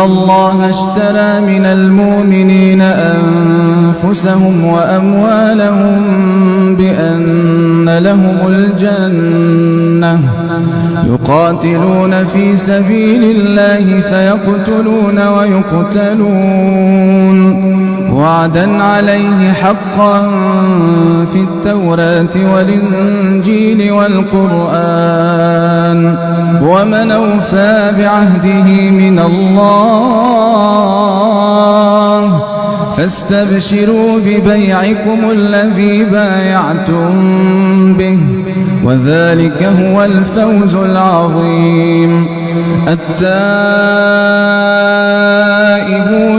الله اشترى من المؤمنين أنفسهم وأموالهم بأن لهم الجنة يقاتلون في سبيل الله فيقتلون ويقتلون وعدا عليه حقا في التوراة والإنجيل والقرآن ومن أوفى بعهده من الله فاستبشروا ببيعكم الذي بايعتم به وذلك هو الفوز العظيم. التائبون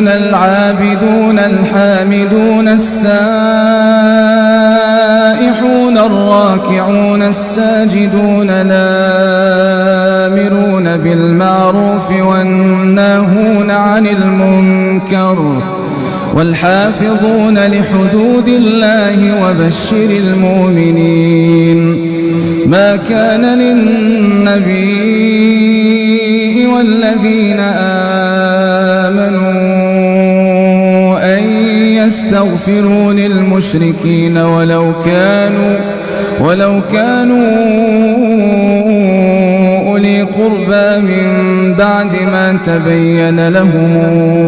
العابدون الحامدون السائحون الراكعون الساجدون الآمرون بالمعروف والناهون عن المنكر والحافظون لحدود الله وبشر المؤمنين. ما كان للنبي والذين آمنوا أن يستغفروا للمشركين ولو كانوا أولي قربى من بعد ما تبين لهم